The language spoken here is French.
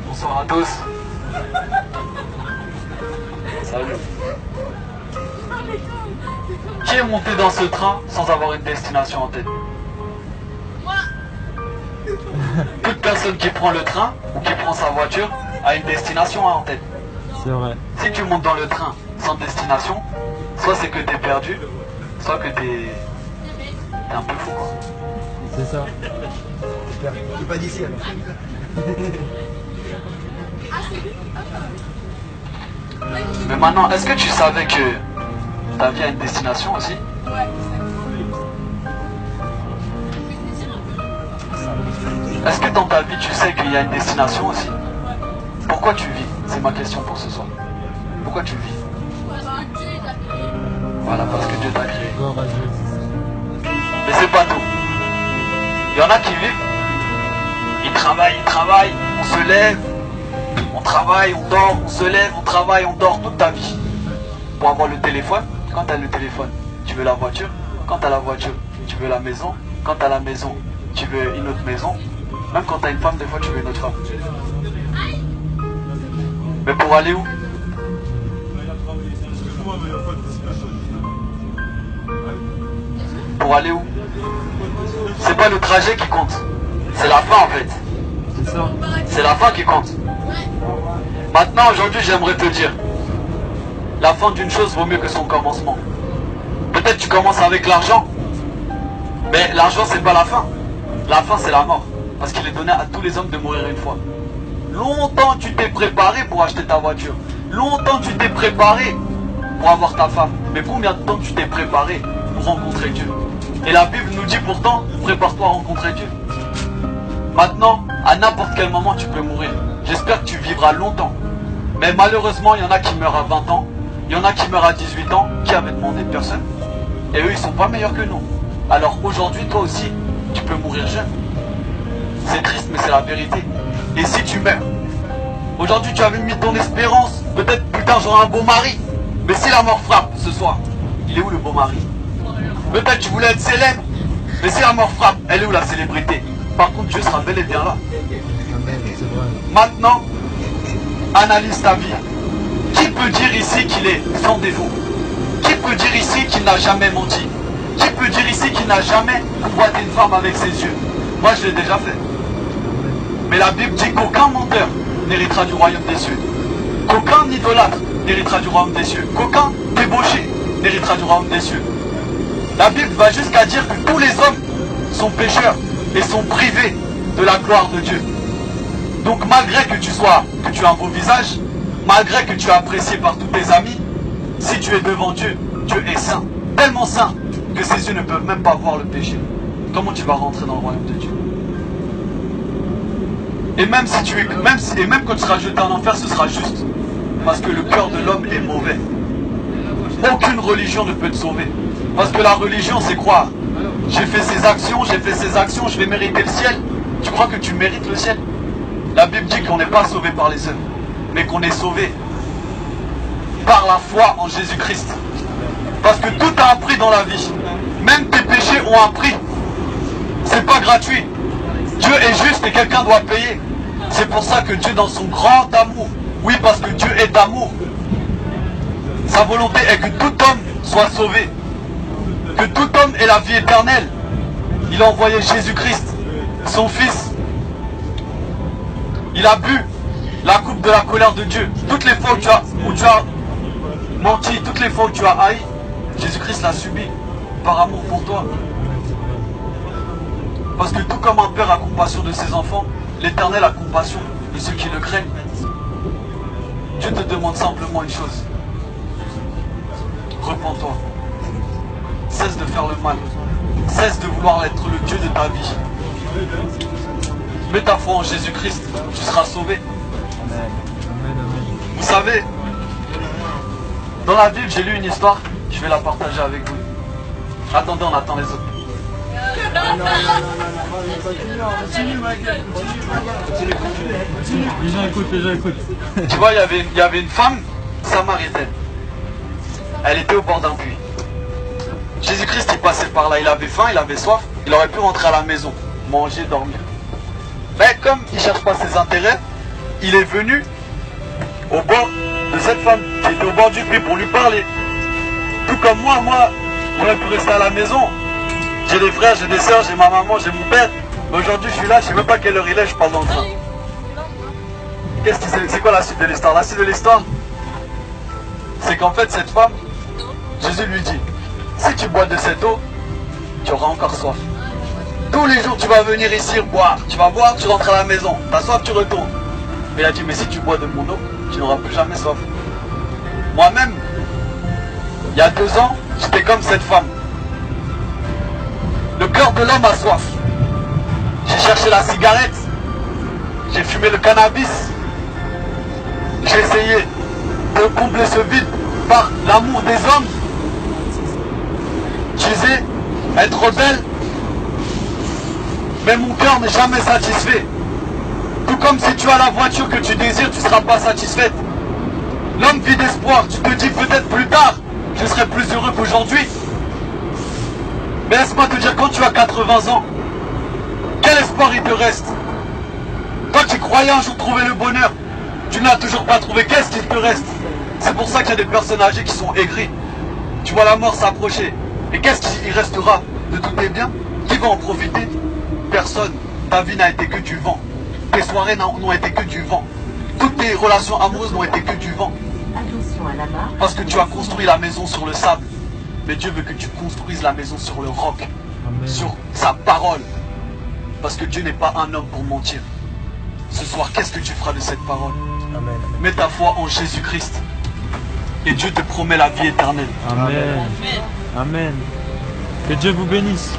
Bonsoir à tous. Salut. Qui est monté dans ce train sans avoir une destination en tête? Toute personne qui prend le train ou qui prend sa voiture a une destination en tête. C'est vrai. Si tu montes dans le train sans destination, soit c'est que t'es perdu, soit que t'es un peu fou, quoi. C'est ça. T'es pas d'ici alors. Mais maintenant, est-ce que tu savais que ta vie a une destination aussi? Est-ce que dans ta vie tu sais qu'il y a une destination aussi? Pourquoi tu vis? C'est ma question pour ce soir. Pourquoi tu vis? Voilà, parce que Dieu t'a créé. Gloire à Dieu. Mais c'est pas tout. Il y en a qui vivent, ils travaillent, on se lève, on travaille, on dort, on se lève, on travaille, on dort toute ta vie. Pour avoir le téléphone, quand tu as le téléphone, tu veux la voiture. Quand tu as la voiture, tu veux la maison. Quand tu as la maison, tu veux une autre maison. Même quand tu as une femme, des fois tu veux une autre femme. Mais pour aller où? Pour aller où? C'est pas le trajet qui compte. C'est la fin en fait. C'est ça. C'est la fin qui compte. Maintenant, aujourd'hui, j'aimerais te dire, la fin d'une chose vaut mieux que son commencement. Peut-être tu commences avec l'argent, mais l'argent c'est pas la fin. La fin c'est la mort. Parce qu'il est donné à tous les hommes de mourir une fois. Longtemps tu t'es préparé pour acheter ta voiture. Longtemps tu t'es préparé pour avoir ta femme. Mais combien de temps tu t'es préparé pour rencontrer Dieu? Et la Bible nous dit pourtant, prépare-toi à rencontrer Dieu. Maintenant, à n'importe quel moment tu peux mourir. J'espère que tu vivras longtemps. Mais malheureusement, il y en a qui meurent à 20 ans. Il y en a qui meurent à 18 ans. Qui avait demandé? Personne. Et eux, ils sont pas meilleurs que nous. Alors aujourd'hui, toi aussi, tu peux mourir jeune. C'est triste, mais c'est la vérité. Et si tu meurs, aujourd'hui tu avais mis ton espérance, peut-être plus tard j'aurai un beau mari. Mais si la mort frappe ce soir, il est où le beau mari? Peut-être tu voulais être célèbre, mais si la mort frappe, elle est où la célébrité? Par contre, Dieu sera bel et bien là. Amen, c'est vrai. Maintenant, analyse ta vie. Qui peut dire ici qu'il est sans défaut? Qui peut dire ici qu'il n'a jamais menti? Qui peut dire ici qu'il n'a jamais convoité une femme avec ses yeux? Moi, je l'ai déjà fait. Mais la Bible dit qu'aucun menteur n'héritera du royaume des cieux. Qu'aucun idolâtre n'héritera du royaume des cieux. Qu'aucun débauché n'héritera du royaume des cieux. La Bible va jusqu'à dire que tous les hommes sont pécheurs et sont privés de la gloire de Dieu. Donc malgré que tu as un beau visage, malgré que tu es apprécié par tous tes amis, si tu es devant Dieu, Dieu est saint. Tellement saint que ses yeux ne peuvent même pas voir le péché. Comment tu vas rentrer dans le royaume de Dieu? Et même quand tu seras jeté en enfer, ce sera juste. Parce que le cœur de l'homme est mauvais. Aucune religion ne peut te sauver. Parce que la religion, c'est croire. J'ai fait ces actions, je vais mériter le ciel. Tu crois que tu mérites le ciel? La Bible dit qu'on n'est pas sauvé par les œuvres, mais qu'on est sauvé par la foi en Jésus-Christ. Parce que tout a un prix dans la vie. Même tes péchés ont un prix. C'est pas gratuit. Dieu est juste et quelqu'un doit payer. C'est pour ça que Dieu, dans son grand amour, oui, parce que Dieu est amour, sa volonté est que tout homme soit sauvé, que tout homme ait la vie éternelle. Il a envoyé Jésus-Christ, son Fils. Il a bu la coupe de la colère de Dieu. Toutes les fois où tu as menti, toutes les fois où tu as haï, Jésus-Christ l'a subi par amour pour toi. Parce que tout comme un père a compassion de ses enfants, l'Éternel a compassion de ceux qui le craignent. Dieu te demande simplement une chose. Repens-toi. Cesse de faire le mal. Cesse de vouloir être le Dieu de ta vie. Mets ta foi en Jésus-Christ, tu seras sauvé. Vous savez, dans la Bible, j'ai lu une histoire, je vais la partager avec vous. Attendez, on attend les autres. Les gens écoutent. Tu vois, il y avait une femme samaritaine. Elle était au bord d'un puits. Jésus-Christ, il passait par là, il avait faim, il avait soif, il aurait pu rentrer à la maison, manger, dormir. Mais comme il ne cherche pas ses intérêts, il est venu au bord de cette femme qui était au bord du puits pour lui parler. Tout comme moi, j'aurais pu rester à la maison. J'ai des frères, j'ai des soeurs, j'ai ma maman, j'ai mon père. Mais aujourd'hui, je suis là, je ne sais même pas quelle heure il est, je parle dans le train. C'est quoi la suite de l'histoire? La suite de l'histoire, c'est qu'en fait, cette femme, Jésus lui dit, si tu bois de cette eau, tu auras encore soif. Tous les jours, tu vas venir ici boire. Tu vas boire, tu rentres à la maison. T'as soif, tu retournes. Mais il a dit, mais si tu bois de mon eau, tu n'auras plus jamais soif. Moi-même, il y a 2 ans, j'étais comme cette femme. Le cœur de l'homme a soif. J'ai cherché la cigarette. J'ai fumé le cannabis. J'ai essayé de combler ce vide par l'amour des hommes. Je disais, être rebelle. Mais mon cœur n'est jamais satisfait. Tout comme si tu as la voiture que tu désires, tu ne seras pas satisfaite. L'homme vit d'espoir. Tu te dis peut-être plus tard, je serai plus heureux qu'aujourd'hui. Mais laisse-moi te dire, quand tu as 80 ans, quel espoir il te reste? Toi qui croyais un jour trouver le bonheur, tu ne l'as toujours pas trouvé, qu'est-ce qu'il te reste? C'est pour ça qu'il y a des personnes âgées qui sont aigries. Tu vois la mort s'approcher. Et qu'est-ce qu'il restera de tous tes biens? Qui va en profiter? Personne. Ta vie n'a été que du vent. Tes soirées n'ont été que du vent. Toutes tes relations amoureuses n'ont été que du vent. Parce que tu as construit la maison sur le sable. Mais Dieu veut que tu construises la maison sur le roc. Amen. Sur sa parole. Parce que Dieu n'est pas un homme pour mentir. Ce soir, qu'est-ce que tu feras de cette parole? Amen. Mets ta foi en Jésus-Christ. Et Dieu te promet la vie éternelle. Amen. Amen. Que Dieu vous bénisse.